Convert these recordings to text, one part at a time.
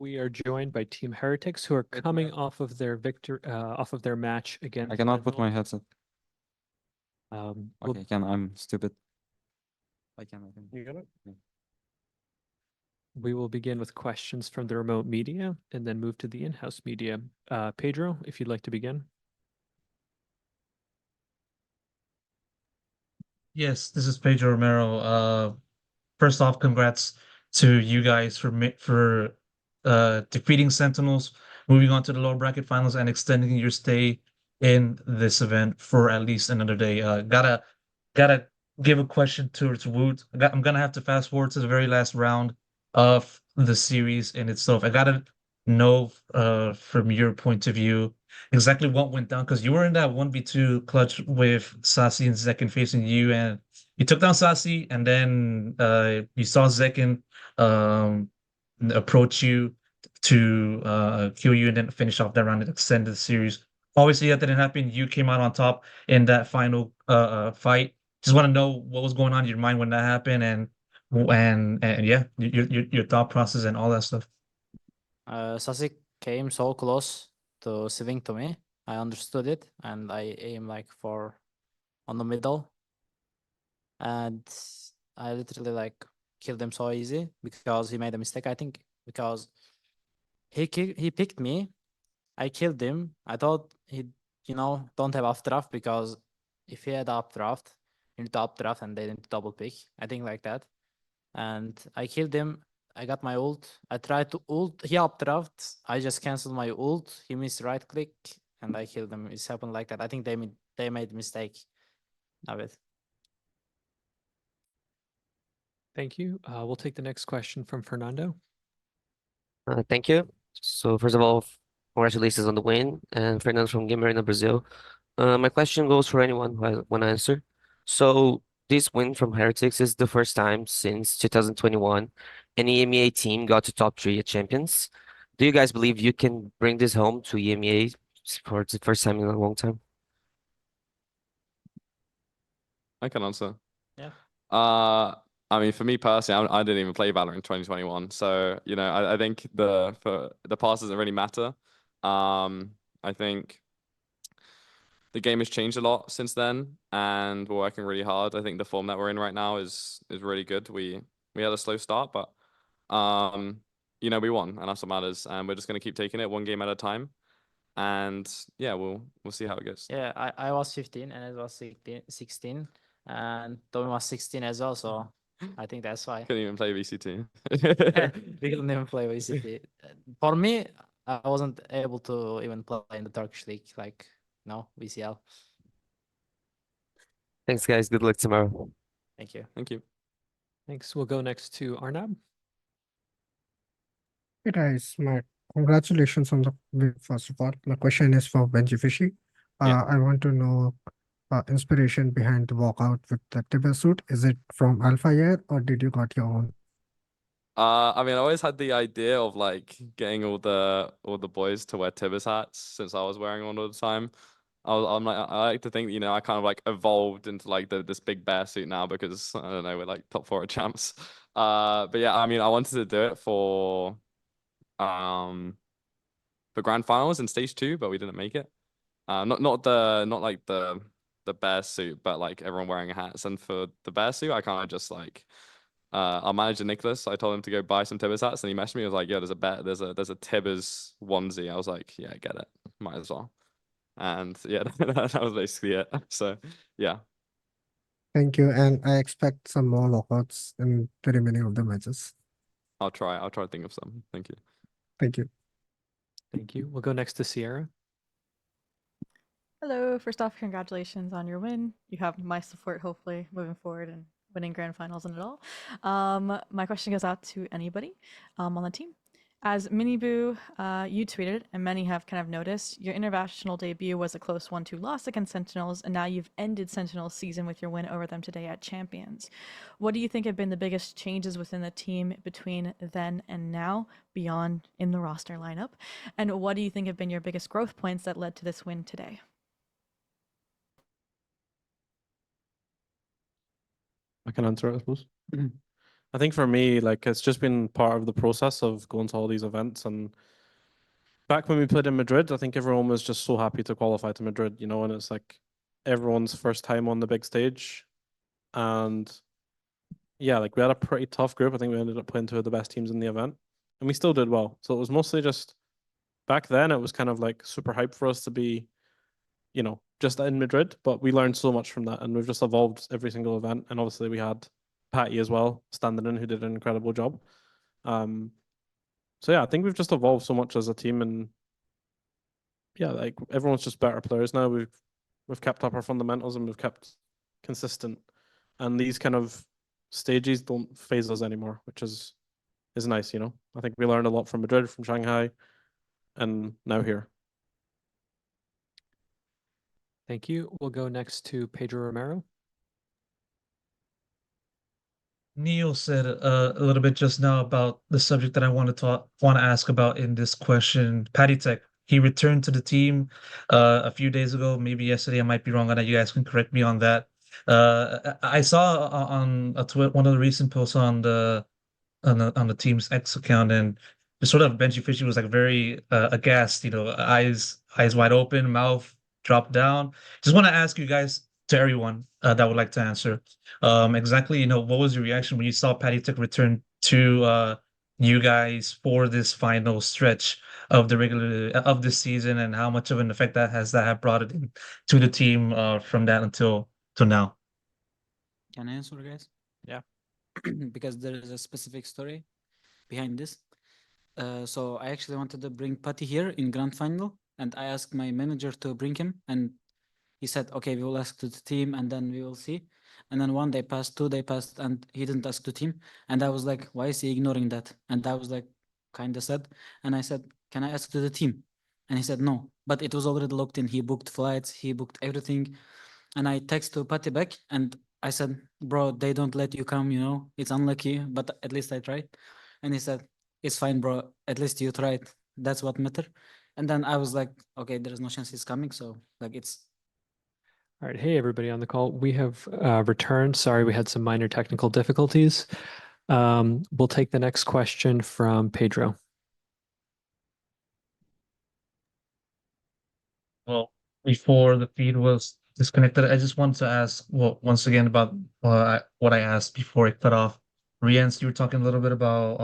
We are joined by Team Heretics, who are coming off of their match against. I cannot put my headset. We'll- Okay, I'm stupid. I can. You got it? Yeah. We will begin with questions from the remote media and then move to the in-house media. Pedro, if you'd like to begin. Yes, this is Pedro Romero. First off, congrats to you guys for defeating Sentinels, moving on to the lower bracket finals, and extending your stay in this event for at least another day. Gotta give a question towards Woot. I'm gonna have to fast forward to the very last round of the series in itself. I gotta know from your point of view exactly what went down, because you were in that 1v2 clutch with Sassy and Zekin facing you, and you took down Sassy, and then you saw Zekin approach you to kill you and then finish off that round and extend the series. Obviously, that didn't happen. You came out on top in that final fight. Just want to know what was going on in your mind when that happened, and yeah, your thought process and all that stuff. Sasik came so close to swing to me. I understood it and I aim like for on the middle. And I literally like killed him so easy because he made a mistake, I think, because he picked me. I killed him. I thought he, don't have updraft, because if he had updraft, you need to updraft and they didn't double pick. I think like that. And I killed him. I got my ult. I tried to ult. He updraft. I just canceled my ult. He missed right click and I killed him. It's happened like that. I think they made mistake of it. Thank you. We'll take the next question from Fernando. Thank you. So first of all, congratulations on the win, and Fernando from Game Arena Brazil. My question goes for anyone who want to answer. So this win from Heretics is the first time since 2021 an EMEA team got to top 3 at Champions. Do you guys believe you can bring this home to EMEA for the first time in a long time? I can answer. Yeah. I mean, for me personally, I didn't even play VALORANT in 2021, so I think the pass doesn't really matter. I think the game has changed a lot since then, and we're working really hard. I think the form that we're in right now is really good. We had a slow start, but we won, and that's what matters. And we're just gonna keep taking it one game at a time. And yeah, we'll see how it goes. Yeah, I was 15 and it was 16 and Tommy was 16 as well, so I think that's why. Couldn't even play VCT. We couldn't even play VCT. For me, I wasn't able to even play in the Turkish league, like VCL. Thanks, guys. Good luck tomorrow. Thank you. Thank you. Thanks. We'll go next to Arnab. Hey guys, my congratulations on the win, first of all. My question is for Benji Fishy. Yeah. I want to know inspiration behind the walkout with the Tibber suit. Is it from Alpha Year or did you got your own? I mean, I always had the idea of like getting all the boys to wear Tibbers hats since I was wearing one all the time. I like to think, I kind of like evolved into like this big bear suit now because I don't know, we're like top 4 at champs. But yeah, I mean, I wanted to do it for grand finals in stage 2, but we didn't make it. Not like the bear suit, but like everyone wearing hats. And for the bear suit, I kind of just like our manager Nicholas, I told him to go buy some Tibbers hats, and he messaged me. He was like, "Yeah, there's a Tibbers onesie." I was like, "Yeah, get it, might as well." And yeah, that was basically it. So yeah. Thank you, and I expect some more walkouts in the remaining of the matches. I'll try to think of some. Thank you. Thank you. Thank you. We'll go next to Sierra. Hello. First off, congratulations on your win. You have my support, hopefully, moving forward and winning grand finals and it all. My question goes out to anybody on the team. As Miniboo, you tweeted, and many have kind of noticed, your international debut was a close 1-2 loss against Sentinels, and now you've ended Sentinels' season with your win over them today at Champions. What do you think have been the biggest changes within the team between then and now, beyond in the roster lineup? And what do you think have been your biggest growth points that led to this win today? I can answer, I suppose. I think for me, like it's just been part of the process of going to all these events. And back when we played in Madrid, I think everyone was just so happy to qualify to Madrid, you know, and it's like everyone's first time on the big stage. And yeah, like we had a pretty tough group. I think we ended up playing two of the best teams in the event, and we still did well. So it was mostly just back then, it was kind of like super hype for us to be, you know, just in Madrid, but we learned so much from that, and we've just evolved every single event. And obviously we had Patty as well standing in, who did an incredible job. So yeah, I think we've just evolved so much as a team, and yeah, like everyone's just better players now. We've kept up our fundamentals and we've kept consistent, and these kind of stages don't phase us anymore, which is nice, you know. I think we learned a lot from Madrid, from Shanghai, and now here. Thank you. We'll go next to Pedro Romero. Neil said a little bit just now about the subject that I want to ask about in this question. Patitek, he returned to the team a few days ago, maybe yesterday. I might be wrong on that. You guys can correct me on that. I saw on one of the recent posts on the team's X account, and the sort of Benji Fishy was like very aghast, you know, eyes wide open, mouth dropped down. Just want to ask you guys, to everyone that would like to answer, exactly, you know, what was your reaction when you saw Patitek return to you guys for this final stretch of this season, and how much of an effect that have brought it in to the team from that until now? Can I answer, guys? Yeah. Because there is a specific story behind this. So I actually wanted to bring Patty here in grand final, and I asked my manager to bring him, and he said, okay, we will ask to the team and then we will see. And then 1 day passed, 2 day passed, and he didn't ask the team. And I was like, why is he ignoring that? And I was like, kind of sad. And I said, can I ask to the team? And he said, no, but it was already locked in. He booked flights, he booked everything. And I text to Patty back and I said, bro, they don't let you come, you know, it's unlucky, but at least I tried. And he said, it's fine, bro, at least you tried. That's what matter. And then I was like, okay, there's no chance he's coming. So like it's. All right. Hey, everybody on the call. We have returned. Sorry, we had some minor technical difficulties. We'll take the next question from Pedro. Well, before the feed was disconnected, I just wanted to ask, well, once again about what I asked before it cut off. Riens, you were talking a little bit about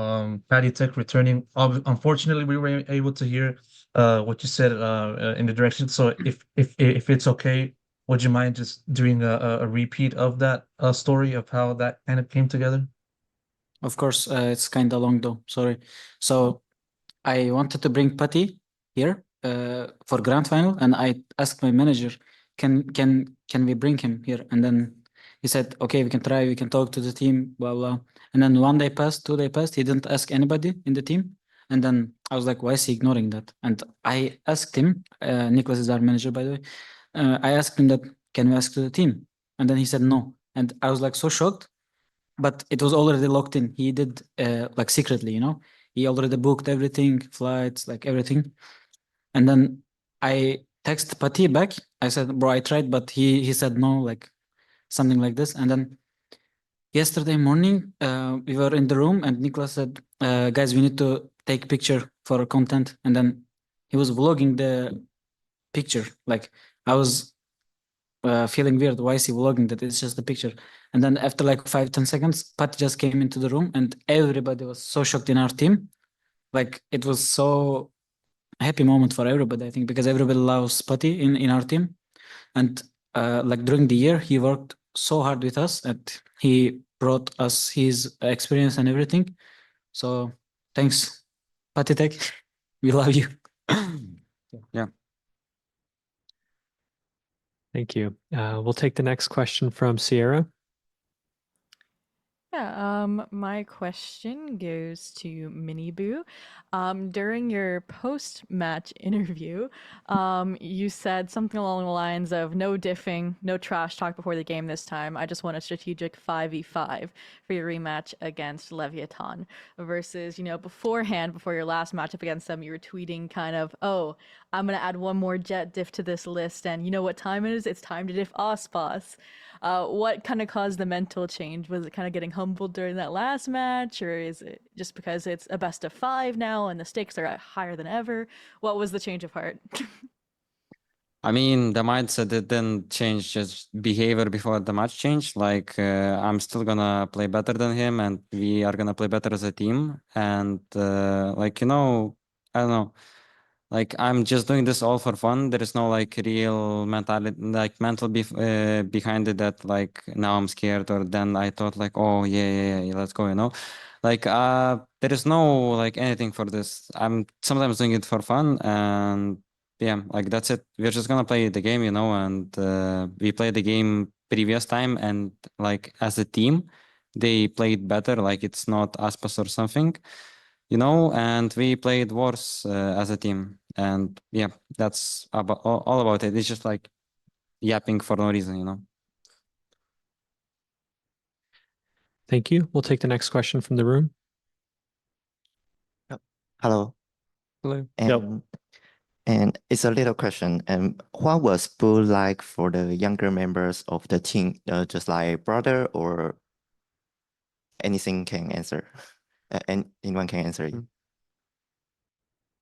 Patitek returning. Unfortunately, we were able to hear what you said in the direction. So if it's okay, would you mind just doing a repeat of that story of how that kind of came together? Of course, it's kind of long though. Sorry. So I wanted to bring Patty here for grand final, and I asked my manager, can we bring him here? And then he said, okay, we can try. We can talk to the team. Blah blah. And then 1 day passed, 2 day passed. He didn't ask anybody in the team. And then I was like, why is he ignoring that? And I asked him. Nicholas is our manager, by the way. I asked him that, can we ask to the team? And then he said no. And I was like so shocked, but it was already locked in. He did like secretly, you know, he already booked everything, flights, like everything. And then I text Patty back. I said, bro, I tried, but he said no, like something like this. And then yesterday morning, we were in the room and Nicholas said, guys, we need to take picture for content. And then he was vlogging the picture. Like I was feeling weird. Why is he vlogging that? It's just a picture. And then after like 5-10 seconds, Pat just came into the room and everybody was so shocked in our team. Like it was so happy moment for everybody, I think, because everybody loves Patty in our team. And like during the year, he worked so hard with us and he brought us his experience and everything. So thanks, Patitek. We love you. Yeah. Thank you. We'll take the next question from Sierra. Yeah, my question goes to Miniboo. During your post-match interview, you said something along the lines of no diffing, no trash talk before the game this time. I just want a strategic 5v5 for your rematch against Levaton versus, you know, beforehand, before your last matchup against them, you were tweeting kind of, oh, I'm going to add one more jet diff to this list, and you know what time it is? It's time to diff Ospas. What kind of caused the mental change? Was it kind of getting humbled during that last match, or is it just because it's a best of 5 now and the stakes are higher than ever? What was the change of heart? I mean, the mindset it didn't change, just behavior before the match changed. Like, I'm still gonna play better than him, and we are gonna play better as a team. And like, you know, I don't know. Like, I'm just doing this all for fun. There is no like real mentality, like behind it that like now I'm scared, or then I thought like, oh yeah, let's go, you know. Like, there is no like anything for this. I'm sometimes doing it for fun, and yeah, like that's it. We're just gonna play the game, you know, and we played the game previous time, and like as a team, they played better. Like it's not Aspas or something, you know, and we played worse as a team. And yeah, that's about all about it. It's just like yapping for no reason, you know. Thank you. We'll take the next question from the room. Hello. Hello. And it's a little question. And what was Boo like for the younger members of the team? Just like brother, or anything can answer? And anyone can answer you.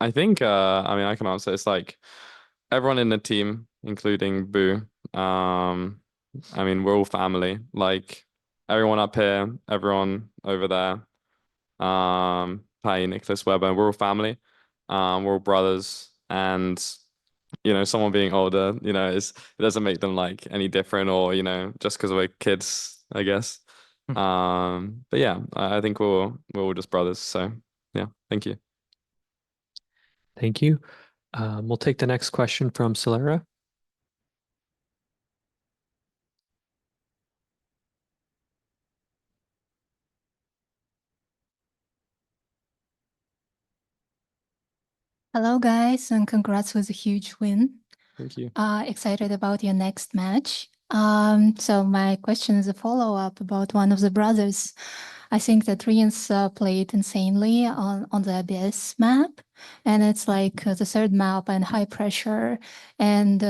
I think I mean I can answer. It's like everyone in the team, including Boo. I mean we're all family. Like everyone up here, everyone over there. Patty, Nicholas, Weber, we're all family. We're all brothers, and you know, someone being older, you know, it doesn't make them like any different, or you know, just because we're kids, I guess. But yeah, I think we're all just brothers. So yeah, thank you. Thank you. We'll take the next question from Solera. Hello, guys, and congrats with a huge win. Thank you. Excited about your next match. So my question is a follow-up about one of the brothers. I think that Rians played insanely on the Abyss map, and it's like the third map and high pressure. And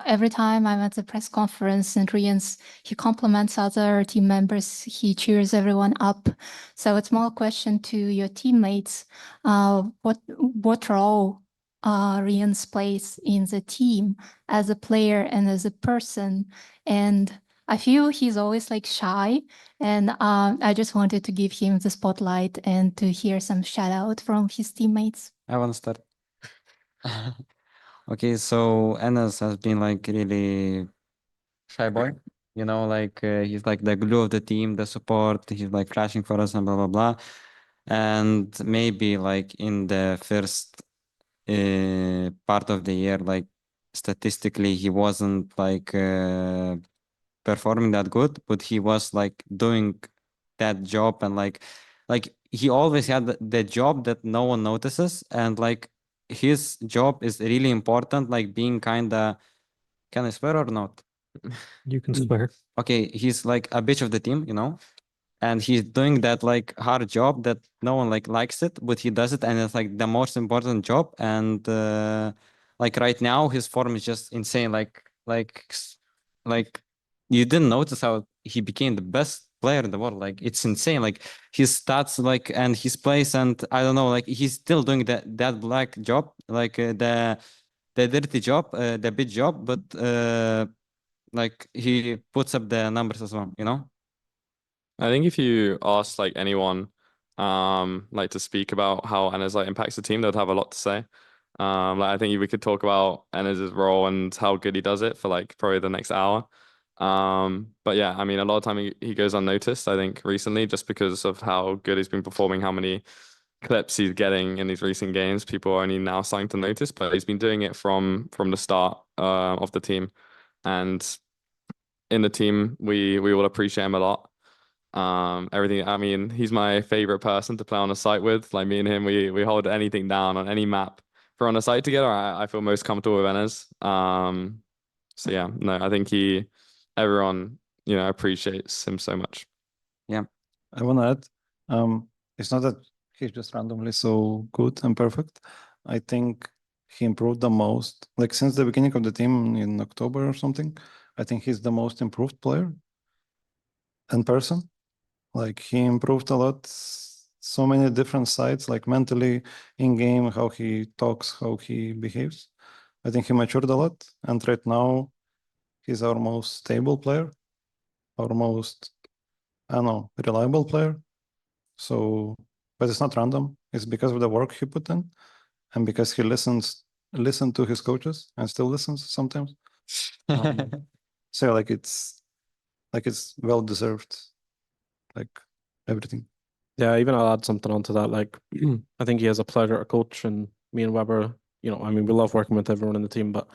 every time I'm at the press conference and Rians, he compliments other team members, he cheers everyone up. So it's more a question to your teammates. What role Rian's plays in the team as a player and as a person? And I feel he's always like shy, and I just wanted to give him the spotlight and to hear some shout out from his teammates. I want to start. Okay, so Enes has been like really shy boy, you know, like he's like the glue of the team, the support. He's like flashing for us and blah blah blah. And maybe like in the first part of the year, like statistically, he wasn't like performing that good, but he was like doing that job, and like he always had the job that no one notices, and like his job is really important, like being kind of, can I swear or not? You can swear. Okay, he's like a bitch of the team, you know, and he's doing that like hard job that no one like likes it, but he does it, and it's like the most important job. And like right now his form is just insane. Like you didn't notice how he became the best player in the world. Like it's insane, like his stats, like, and his plays, and I don't know, like he's still doing that black job, like the dirty job, the big job, but like he puts up the numbers as well, you know. I think if you ask like anyone, like to speak about how Enes like impacts the team, they'd have a lot to say. Like I think we could talk about Enes's role and how good he does it for like probably the next hour. But yeah, I mean, a lot of time he goes unnoticed, I think, recently, just because of how good he's been performing, how many clips he's getting in these recent games. People are only now starting to notice, but he's been doing it from the start of the team. And in the team, we all appreciate him a lot. Everything, I mean, he's my favorite person to play on a site with. Like me and him, we hold anything down on any map. If we're on a site together, I feel most comfortable with Enes. So yeah, no, I think everyone, you know, appreciates him so much. Yeah. I want to add, it's not that he's just randomly so good and perfect. I think he improved the most, like since the beginning of the team in October or something, I think he's the most improved player in person. Like he improved a lot, so many different sides, like mentally, in game, how he talks, how he behaves. I think he matured a lot, and right now he's our most stable player, our most, I don't know, reliable player. So, but it's not random. It's because of the work he put in, and because he listened to his coaches and still listens sometimes. So like it's well deserved, like everything. Yeah, even I'll add something onto that. Like, I think he has a pleasure to coach, and me and Weber, you know, I mean, we love working with everyone in the team, but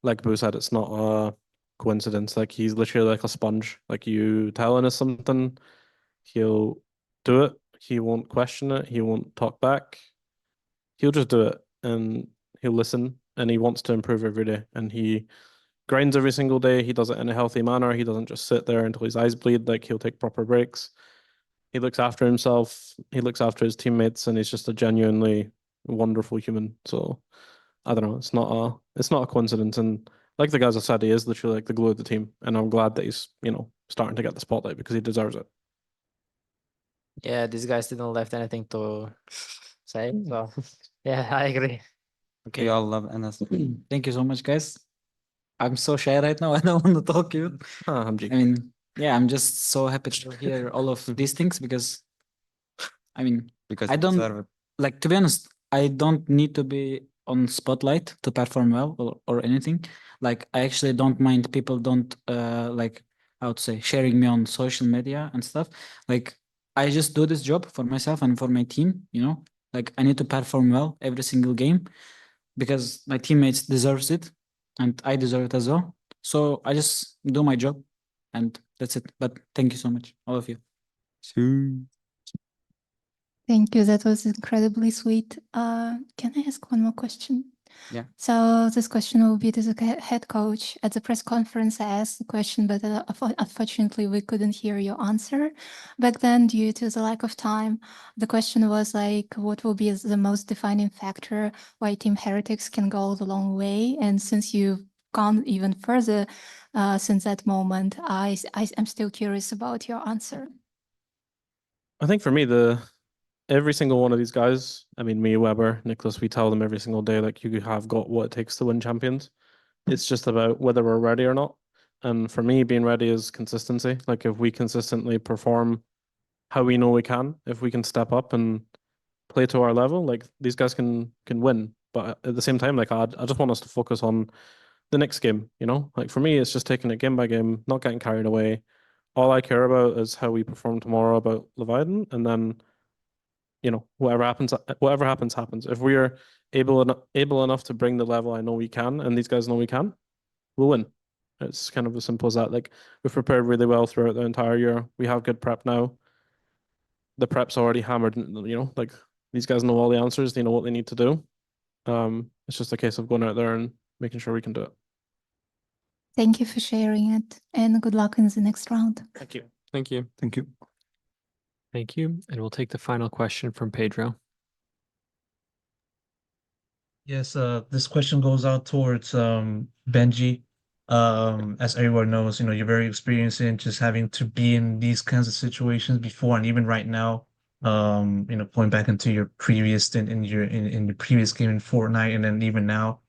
like Boo said, it's not a coincidence. Like, he's literally like a sponge. Like, you tell him something, he'll do it. He won't question it. He won't talk back. He'll just do it, and he'll listen, and he wants to improve every day, and he grinds every single day. He does it in a healthy manner. He doesn't just sit there until his eyes bleed. Like, he'll take proper breaks. He looks after himself. He looks after his teammates, and he's just a genuinely wonderful human. So I don't know. It's not a coincidence. And like the guys have said, he is literally like the glue of the team. And I'm glad that he's, you know, starting to get the spotlight because he deserves it. Yeah, these guys didn't left anything to say. So yeah, I agree. We Okay. all love Enes. Thank you so much, guys. I'm so shy right now. I don't want to talk to you. I'm I joking. mean, yeah, I'm just so happy to hear all of these things because, I mean, Because I you don't deserve it. like, to be honest, I don't need to be on spotlight to perform well or anything. Like, I actually don't mind people don't like, I would say, sharing me on social media and stuff. Like, I just do this job for myself and for my team, you know? Like, I need to perform well every single game because my teammates deserves it and I deserve it as well. So I just do my job and that's it. But thank you so much, all of you. Thank you. That was incredibly sweet. Can I ask one more question? Yeah. So this question will be to the head coach. At the press conference, I asked the question, but unfortunately, we couldn't hear your answer back then due to the lack of time. The question was like, what will be the most defining factor why Team Heretics can go the long way? And since you've gone even further since that moment, I'm still curious about your answer. I think for me, every single one of these guys, I mean, me, Weber, Nicholas, we tell them every single day, like, you have got what it takes to win champions. It's just about whether we're ready or not. And for me, being ready is consistency. Like, if we consistently perform how we know we can, if we can step up and play to our level, like, these guys can win. But at the same time, like, I just want us to focus on the next game, you know? Like, for me, it's just taking it game by game, not getting carried away. All I care about is how we perform tomorrow about Levaton, and then, you know, whatever happens, happens. If we are able enough to bring the level I know we can, and these guys know we can, we'll win. It's kind of as simple as that. Like, we've prepared really well throughout the entire year. We have good prep now. The prep's already hammered, you know, like, these guys know all the answers, they know what they need to do. It's just a case of going out there and making sure we can do it. Thank you for sharing it and good luck in the next round. Thank you. Thank you. Thank you. Thank you. And we'll take the final question from Pedro. Yes, this question goes out towards Benji. As everyone knows, you're very experienced in just having to be in these kinds of situations before, and even right now, going back into your previous stint in your previous game in Fortnite, and then even now,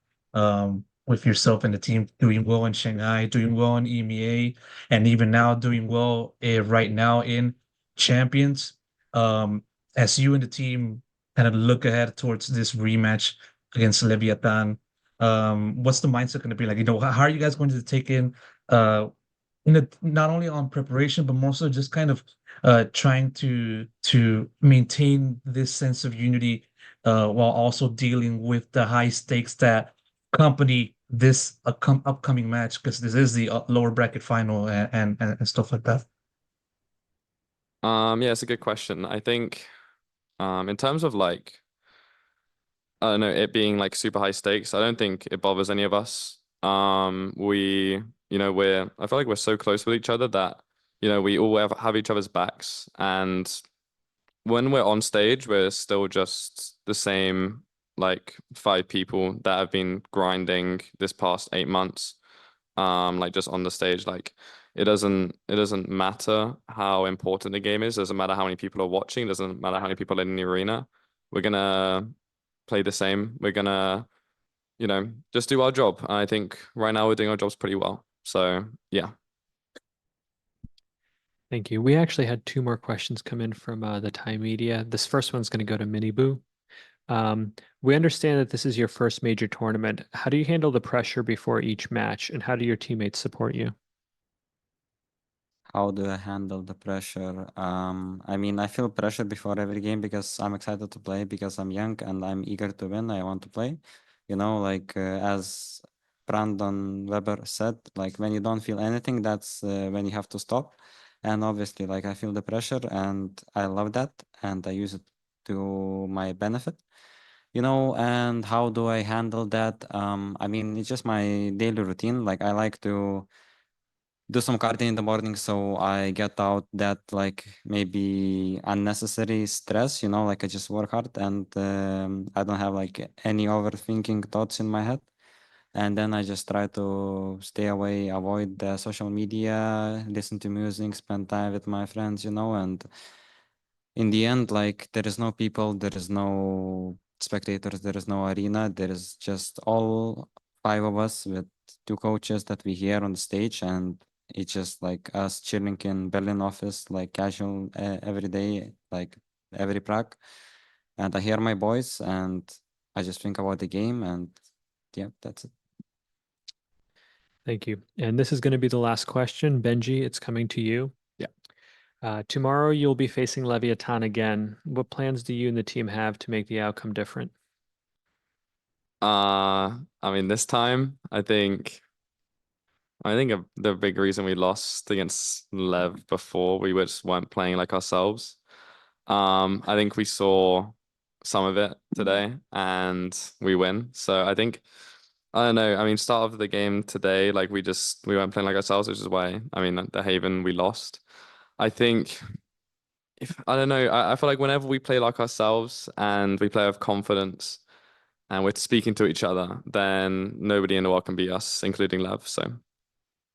with yourself and the team doing well in Shanghai, doing well in EMEA, and even now doing well right now in Champions. As you and the team kind of look ahead towards this rematch against Levaton, what's the mindset going to be like? How are you guys going to take in not only on preparation, but more so just kind of trying to maintain this sense of unity while also dealing with the high stakes that accompany this upcoming match, because this is the lower bracket final and stuff like that. Yeah, it's a good question. I think in terms of like, I don't know, it being like super high stakes, I don't think it bothers any of us. I feel like we're so close with each other that, we all have each other's backs. And when we're on stage, we're still just the same, like 5 people that have been grinding this past 8 months. like just on the stage. Like it doesn't matter how important the game is. Doesn't matter how many people are watching. Doesn't matter how many people are in the arena. We're gonna play the same. We're gonna, you know, just do our job. I think right now we're doing our jobs pretty well. So yeah. Thank you. We actually had two more questions come in from the Thai media. This first one's going to go to Miniboo. We understand that this is your first major tournament. How do you handle the pressure before each match, and how do your teammates support you? How do I handle the pressure? I mean, I feel pressure before every game because I'm excited to play, because I'm young and I'm eager to win. I want to play. You know, like as Brandon Weber said, like when you don't feel anything, that's when you have to stop. And obviously, like I feel the pressure and I love that and I use it to my benefit. You know, and how do I handle that? I mean, it's just my daily routine. Like I like to do some cardio in the morning, so I get out that like maybe unnecessary stress, you know, like I just work hard and I don't have like any overthinking thoughts in my head. And then I just try to stay away, avoid the social media, listen to music, spend time with my friends, you know, and in the end, like there is no people, there is no spectators, there is no arena, there is just all five of us with two coaches that we hear on the stage, and it's just like us chilling in Berlin office, like casual every day, like every prac. And I hear my voice and I just think about the game, and yeah, that's it. Thank you. And this is going to be the last question. Benji, it's coming to you. Yeah. Tomorrow you'll be facing Levaton again. What plans do you and the team have to make the outcome different? I mean, this time I think the big reason we lost against Lev before, we just weren't playing like ourselves. I think we saw some of it today and we win. So I think, I don't know. I mean, start of the game today, like we weren't playing like ourselves, which is why, I mean, the Haven we lost. I think I don't know. I feel like whenever we play like ourselves and we play with confidence and we're speaking to each other, then nobody in the world can beat us, including Lev. So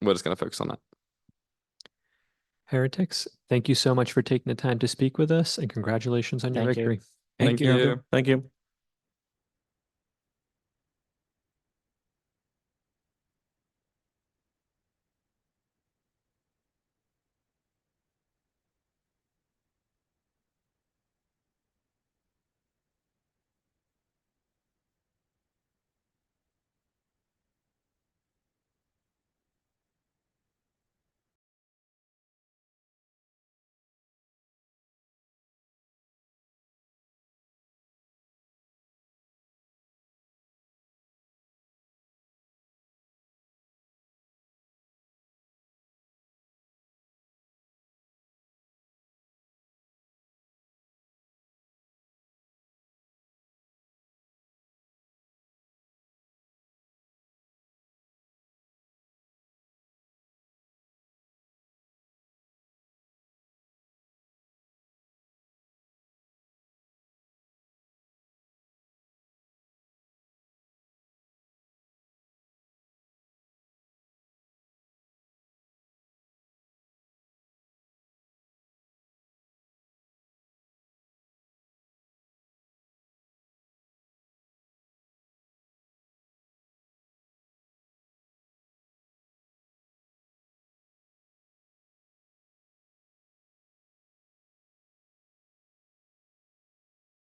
we're just going to focus on that. Heretics, thank you so much for taking the time to speak with us, and congratulations on your Thank you. victory. Thank you. Thank you.